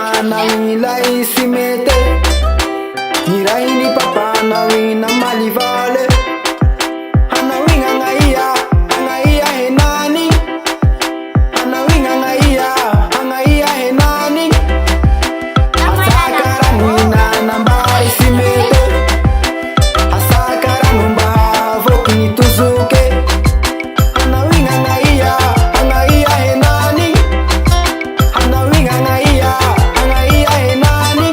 manawigny ilay sy mety. Ny ray ny papa nawigny na malivale. Hanawigny agnaia henany. Hanawigny agnaia henany. Asakarany nanambary sy mety. Asakarany mba havoky ny tozoky. Hanawigny agnaia henany. Hanawigny agnaia henany.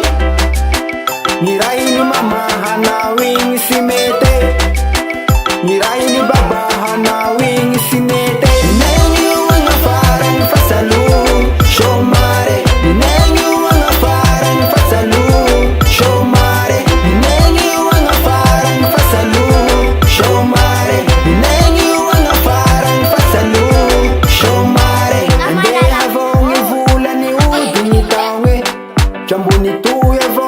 Ny ray ny mama hanawigny sy mety. Ny ray ny baba hanawigny sy mety. Nengy uwanga farany fasalo shomare. Nengy uwanga farany fasalo shomare. Nengy uwanga farany fasalo shomare. Nengy uwanga farany fasalo shomare. Andeha avao gny volany ody ny taogny. Trambony toy avao